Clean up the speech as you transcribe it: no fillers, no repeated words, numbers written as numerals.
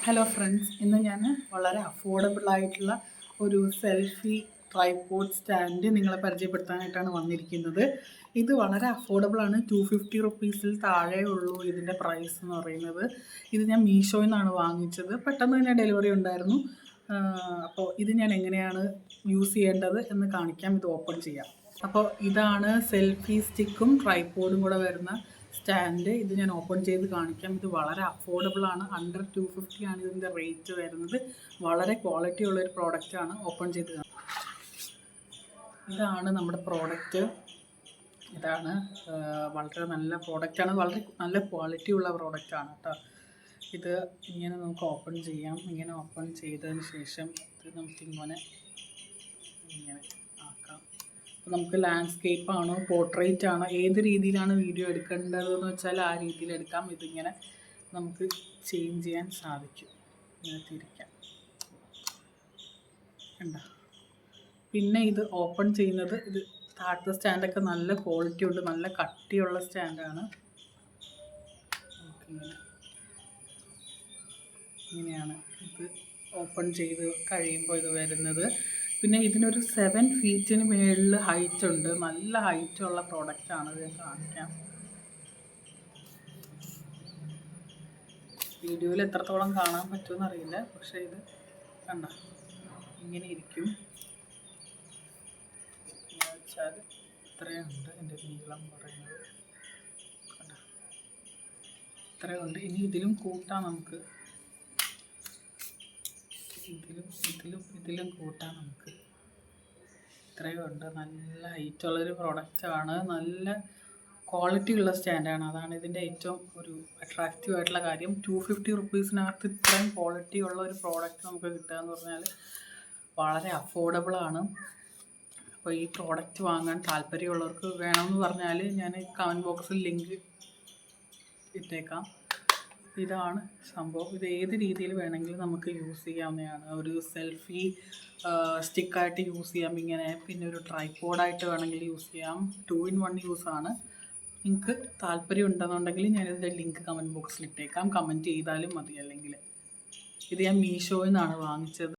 Hello friends, ഇന്ന് ഞാൻ വളരെ അഫോർഡബിൾ ആയിട്ടുള്ള ഒരു സെൽഫി ട്രൈപോഡ് സ്റ്റാൻഡ് നിങ്ങളെ പരിചയപ്പെടുത്താനായിട്ടാണ് വന്നിരിക്കുന്നത്. ഇത് വളരെ അഫോർഡബിൾ ആണ്. 250 റുപ്പീസിൽ താഴെ ഉള്ളൂ ഇതിൻ്റെ പ്രൈസ് എന്ന് പറയുന്നത്. ഇത് ഞാൻ മീഷോയിൽ നിന്നാണ് വാങ്ങിച്ചത്. പെട്ടെന്ന് തന്നെ ഡെലിവറി ഉണ്ടായിരുന്നു. അപ്പോൾ ഇത് ഞാൻ എങ്ങനെയാണ് യൂസ് ചെയ്യേണ്ടത് എന്ന് കാണിക്കാം. ഇത് ഓപ്പൺ ചെയ്യാം. അപ്പോൾ ഇതാണ് സെൽഫി സ്റ്റിക്കും ട്രൈപോഡും കൂടെ വരുന്ന സ്റ്റാൻഡ്. ഇത് ഞാൻ ഓപ്പൺ ചെയ്ത് കാണിക്കാം. ഇത് വളരെ അഫോർഡബിൾ ആണ്. അണ്ടർ 250 ആണ് ഇതിൻ്റെ റേറ്റ് വരുന്നത്. വളരെ ക്വാളിറ്റി ഉള്ളൊരു പ്രോഡക്റ്റാണ്. ഓപ്പൺ ചെയ്ത് ഇതാണ് നമ്മുടെ പ്രോഡക്റ്റ്. ഇതാണ് വളരെ നല്ല പ്രോഡക്റ്റാണ്. വളരെ നല്ല ക്വാളിറ്റി ഉള്ള പ്രോഡക്റ്റാണ് കേട്ടോ. ഇത് ഇങ്ങനെ നമുക്ക് ഓപ്പൺ ചെയ്യാം. ഇങ്ങനെ ഓപ്പൺ ചെയ്തതിന് ശേഷം ഇത് നമുക്കിങ്ങനെ ആക്കാം. നമുക്ക് ലാൻഡ്സ്കേപ്പ് ആണോ പോർട്രേറ്റ് ആണോ ഏത് രീതിയിലാണ് വീഡിയോ എടുക്കേണ്ടതെന്ന് വെച്ചാൽ ആ രീതിയിൽ എടുക്കാം. ഇതിങ്ങനെ നമുക്ക് ചേഞ്ച് ചെയ്യാൻ സാധിക്കും. ഇങ്ങനെ തിരിക്കാം കണ്ടോ. പിന്നെ ഇത് ഓപ്പൺ ചെയ്യുന്നത്, ഇത് താഴത്തെ സ്റ്റാൻഡൊക്കെ നല്ല ക്വാളിറ്റി ഉണ്ട്, നല്ല കട്ടിയുള്ള സ്റ്റാൻഡാണ്. ഇങ്ങനെയാണ് ഇത് ഓപ്പൺ ചെയ്ത് കഴിയുമ്പോൾ ഇത് വരുന്നത്. പിന്നെ ഇതിനൊരു 7 ഫീറ്റിന് മേളിൽ ഹൈറ്റ് ഉണ്ട്. നല്ല ഹൈറ്റുള്ള പ്രോഡക്റ്റാണ്. ഇത് കാണിക്കാം. വീഡിയോയിൽ എത്രത്തോളം കാണാൻ പറ്റുമെന്ന് അറിയില്ല, പക്ഷേ ഇത് കണ്ട ഇങ്ങനെ ഇരിക്കും. എന്ന് വെച്ചാൽ ഇത്രയുണ്ട് എൻ്റെ നീളം പറയുന്നത്. കണ്ട ഇത്രയുണ്ട്. ഇനി ഇതിലും കൂട്ടാം നമുക്ക്. ഇതിലും കൂട്ടാം നമുക്ക്. ഇത്രയും ഉണ്ട്. നല്ല ഹൈറ്റുള്ളൊരു പ്രൊഡക്റ്റാണ്. നല്ല ക്വാളിറ്റി ഉള്ള സ്റ്റാൻഡാണ്. അതാണ് ഇതിൻ്റെ ഏറ്റവും ഒരു അട്രാക്റ്റീവ് ആയിട്ടുള്ള കാര്യം. 250 റുപ്പീസിനകത്ത് ഇത്രയും ക്വാളിറ്റി ഉള്ള ഒരു പ്രോഡക്റ്റ് നമുക്ക് കിട്ടുക എന്ന് പറഞ്ഞാൽ വളരെ അഫോർഡബിളാണ്. അപ്പോൾ ഈ പ്രോഡക്റ്റ് വാങ്ങാൻ താല്പര്യമുള്ളവർക്ക് വേണമെന്ന് പറഞ്ഞാൽ ഞാൻ കമൻറ്റ് ബോക്സിൽ ലിങ്ക് ഇട്ടേക്കാം. ഇതാണ് സംഭവം. ഇത് ഏത് രീതിയിൽ വേണമെങ്കിലും നമുക്ക് യൂസ് ചെയ്യാവുന്നതാണ്. ഒരു സെൽഫി സ്റ്റിക്കായിട്ട് യൂസ് ചെയ്യാം ഇങ്ങനെ. പിന്നെ ഒരു ട്രൈപോഡായിട്ട് വേണമെങ്കിൽ യൂസ് ചെയ്യാം. 2 in 1 യൂസാണ്. നിങ്ങൾക്ക് താല്പര്യം ഉണ്ടെന്നുണ്ടെങ്കിൽ ഞാനിതിൻ്റെ ലിങ്ക് കമൻറ്റ് ബോക്സിൽ ഇട്ടേക്കാം. കമൻറ്റ് ചെയ്താലും മതി. അല്ലെങ്കിൽ ഇത് ഞാൻ മീഷോയിൽ നിന്നാണ് വാങ്ങിച്ചത്.